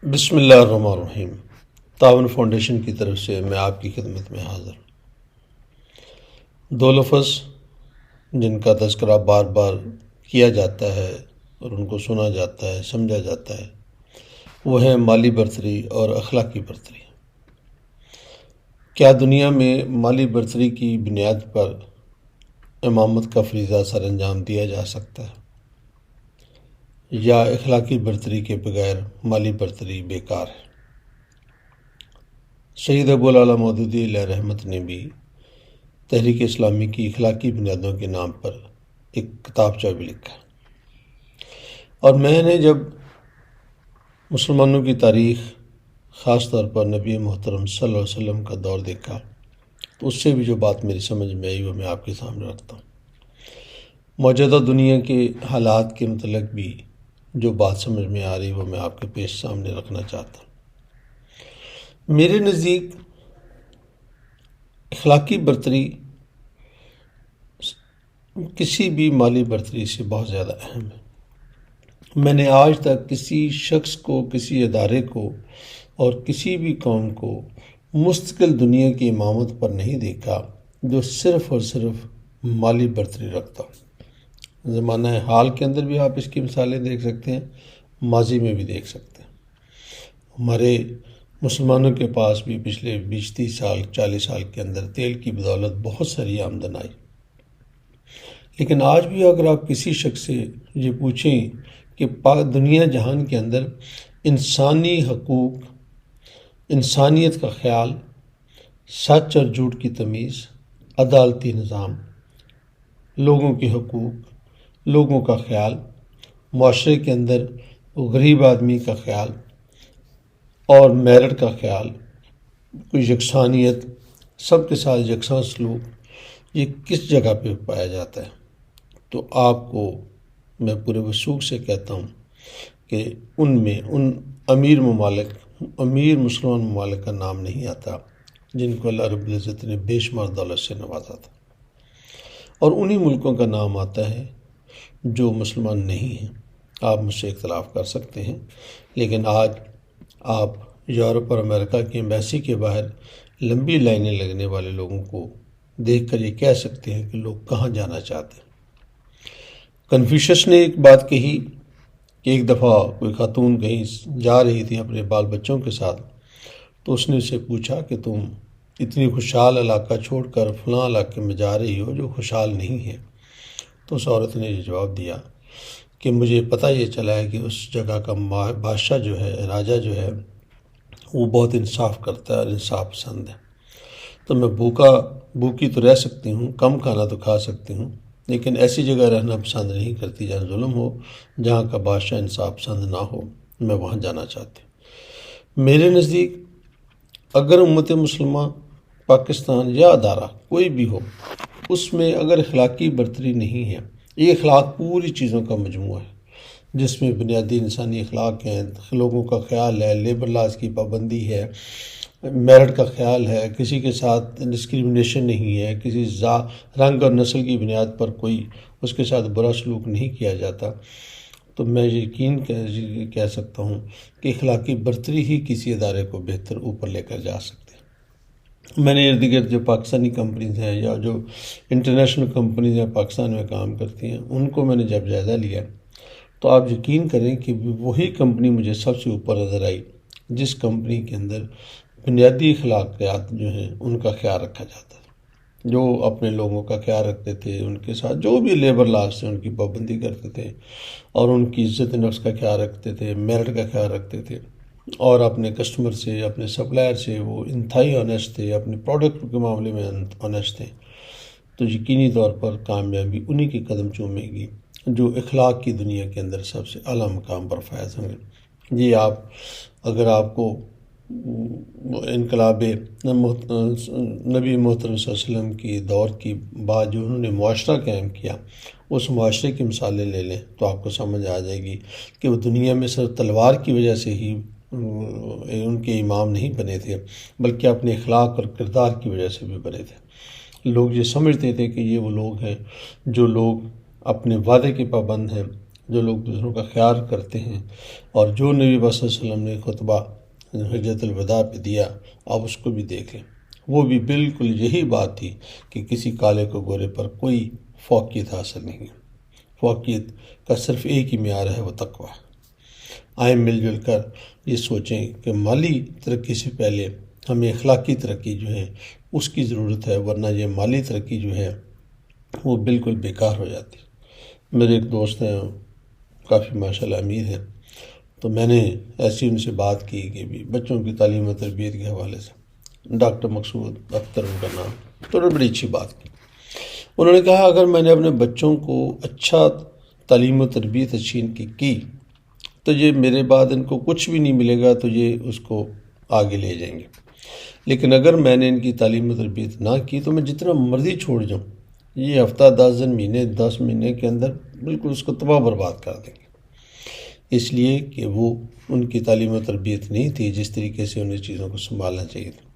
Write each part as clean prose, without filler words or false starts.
بسم اللہ الرحمن الرحیم۔ تعاون فاؤنڈیشن کی طرف سے میں آپ کی خدمت میں حاضر ہوں۔ دو لفظ جن کا تذکرہ بار بار کیا جاتا ہے اور ان کو سنا جاتا ہے، سمجھا جاتا ہے، وہ ہیں مالی برتری اور اخلاقی برتری۔ کیا دنیا میں مالی برتری کی بنیاد پر امامت کا فریضہ سر انجام دیا جا سکتا ہے، یا اخلاقی برتری کے بغیر مالی برتری بیکار ہے؟ سید ابو العلا مودودی علیہ رحمت نے بھی تحریک اسلامی کی اخلاقی بنیادوں کے نام پر ایک کتابچہ بھی لکھا، اور میں نے جب مسلمانوں کی تاریخ، خاص طور پر نبی محترم صلی اللہ علیہ وسلم کا دور دیکھا تو اس سے بھی جو بات میری سمجھ میں آئی وہ میں آپ کے سامنے رکھتا ہوں۔ موجودہ دنیا کے حالات کے متعلق بھی جو بات سمجھ میں آ رہی وہ میں آپ کے پیش سامنے رکھنا چاہتا ہوں۔ میرے نزدیک اخلاقی برتری کسی بھی مالی برتری سے بہت زیادہ اہم ہے۔ میں نے آج تک کسی شخص کو، کسی ادارے کو اور کسی بھی قوم کو مستقل دنیا کی امامت پر نہیں دیکھا جو صرف اور صرف مالی برتری رکھتا ہو۔ زمانہ حال کے اندر بھی آپ اس کی مثالیں دیکھ سکتے ہیں، ماضی میں بھی دیکھ سکتے ہیں۔ ہمارے مسلمانوں کے پاس بھی پچھلے 20-30 سال، 40 سال کے اندر تیل کی بدولت بہت ساری آمدن آئی، لیکن آج بھی اگر آپ کسی شخص سے یہ پوچھیں کہ دنیا جہان کے اندر انسانی حقوق، انسانیت کا خیال، سچ اور جھوٹ کی تمیز، عدالتی نظام، لوگوں کے حقوق، لوگوں کا خیال، معاشرے کے اندر غریب آدمی کا خیال اور میرٹ کا خیال، کوئی یکسانیت، سب کے ساتھ یکساں سلوک، یہ کس جگہ پہ پایا جاتا ہے؟ تو آپ کو میں پورے وثوق سے کہتا ہوں کہ ان میں ان امیر مسلمان ممالک کا نام نہیں آتا جن کو اللہ رب العزت نے بے شمار دولت سے نوازا تھا، اور انہی ملکوں کا نام آتا ہے جو مسلمان نہیں ہیں۔ آپ مجھ سے اختلاف کر سکتے ہیں، لیکن آج آپ یورپ اور امریکہ کی ایمبیسی کے باہر لمبی لائنیں لگنے والے لوگوں کو دیکھ کر یہ کہہ سکتے ہیں کہ لوگ کہاں جانا چاہتے ہیں۔ کنفیوشس نے ایک بات کہی کہ ایک دفعہ کوئی خاتون کہیں جا رہی تھی اپنے بال بچوں کے ساتھ، تو اس نے اسے پوچھا کہ تم اتنی خوشحال علاقہ چھوڑ کر فلاں علاقے میں جا رہی ہو جو خوشحال نہیں ہے؟ تو اس عورت نے یہ جواب دیا کہ مجھے پتہ یہ چلا ہے کہ اس جگہ کا بادشاہ جو ہے، راجہ جو ہے، وہ بہت انصاف کرتا ہے اور انصاف پسند ہے، تو میں بھوکی تو رہ سکتی ہوں، کم کھانا تو کھا سکتی ہوں، لیکن ایسی جگہ رہنا پسند نہیں کرتی جہاں ظلم ہو، جہاں کا بادشاہ انصاف پسند نہ ہو، میں وہاں جانا چاہتی ہوں۔ میرے نزدیک اگر امت مسلمہ، پاکستان یا ادارہ کوئی بھی ہو، اس میں اگر اخلاقی برتری نہیں ہے، یہ اخلاق پوری چیزوں کا مجموعہ ہے جس میں بنیادی انسانی اخلاق ہیں، لوگوں کا خیال ہے، لیبر لاز کی پابندی ہے، میرٹ کا خیال ہے، کسی کے ساتھ ڈسکریمنیشن نہیں ہے، کسی رنگ اور نسل کی بنیاد پر کوئی اس کے ساتھ برا سلوک نہیں کیا جاتا، تو میں یقین کہہ سکتا ہوں کہ اخلاقی برتری ہی کسی ادارے کو بہتر اوپر لے کر جا سکتے ہیں۔ میں نے ارد گرد جو پاکستانی کمپنیز ہیں یا جو انٹرنیشنل کمپنیز ہیں پاکستان میں کام کرتی ہیں، ان کو میں نے جب جائزہ لیا تو آپ یقین کریں کہ وہی کمپنی مجھے سب سے اوپر نظر آئی جس کمپنی کے اندر بنیادی اخلاقیات جو ہیں ان کا خیال رکھا جاتا ہے، جو اپنے لوگوں کا خیال رکھتے تھے، ان کے ساتھ جو بھی لیبر لاز سے ان کی پابندی کرتے تھے اور ان کی عزت نفس کا خیال رکھتے تھے، میرٹ کا خیال رکھتے تھے، اور اپنے کسٹمر سے، اپنے سپلائر سے وہ انتہائی آنیسٹ تھے، اپنے پروڈکٹ کے معاملے میں آنیسٹ تھے، تو یقینی طور پر کامیابی انہی کی قدم چومے گی جو اخلاق کی دنیا کے اندر سب سے اعلیٰ مقام پر فائز ہوں گے۔ یہ اگر آپ کو انقلاب نبی محترم صلی اللہ علیہ وسلم کی دور کی بعد جو انہوں نے معاشرہ قائم کیا، اس معاشرے کی مثالیں لے لیں تو آپ کو سمجھ آ جائے گی کہ وہ دنیا میں صرف تلوار کی وجہ سے ہی ان کے امام نہیں بنے تھے، بلکہ اپنے اخلاق اور کردار کی وجہ سے بھی بنے تھے۔ لوگ یہ سمجھتے تھے کہ یہ وہ لوگ ہیں جو لوگ اپنے وعدے کے پابند ہیں، جو لوگ دوسروں کا خیال کرتے ہیں، اور جو نبی صلی اللہ علیہ وسلم نے خطبہ حجۃ الوداع پہ دیا، آپ اس کو بھی دیکھ لیں، وہ بھی بالکل یہی بات تھی کہ کسی کالے کو گورے پر کوئی فوقیت حاصل نہیں ہے۔ فوقیت کا صرف ایک ہی معیار ہے، وہ تقویٰ۔ آئیں مل جل کر یہ سوچیں کہ مالی ترقی سے پہلے ہمیں اخلاقی ترقی جو ہے اس کی ضرورت ہے، ورنہ یہ مالی ترقی جو ہے وہ بالکل بیکار ہو جاتی۔ میرے ایک دوست ہیں، کافی ماشاءاللہ امیر ہیں، تو میں نے ایسی ان سے بات کی کہ بھی بچوں کی تعلیم و تربیت کے حوالے سے، ڈاکٹر مقصود اختر ان کا نام، تو انہوں نے بڑی اچھی بات کی۔ انہوں نے کہا اگر میں نے اپنے بچوں کو اچھا تعلیم و تربیت اچھی ان کی تو یہ میرے بعد ان کو کچھ بھی نہیں ملے گا، تو یہ اس کو آگے لے جائیں گے، لیکن اگر میں نے ان کی تعلیم و تربیت نہ کی تو میں جتنا مرضی چھوڑ جاؤں، یہ ہفتہ 10 دن مہینے 10 مہینے کے اندر بالکل اس کو تباہ برباد کر دیں گے، اس لیے کہ وہ ان کی تعلیم و تربیت نہیں تھی جس طریقے سے انہیں چیزوں کو سنبھالنا چاہیے تھا۔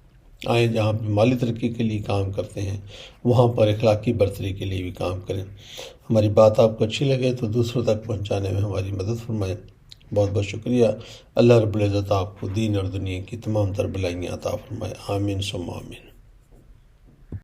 آئیں جہاں پہ مالی ترقی کے لیے کام کرتے ہیں وہاں پر اخلاقی برتری کے لیے بھی کام کریں۔ ہماری بات آپ کو اچھی لگے تو دوسروں تک پہنچانے میں ہماری مدد فرمائیں۔ بہت بہت شکریہ۔ اللہ رب العزت آپ کو دین اور دنیا کی تمام تر بھلائیاں عطا فرمائے۔ آمین ثم آمین۔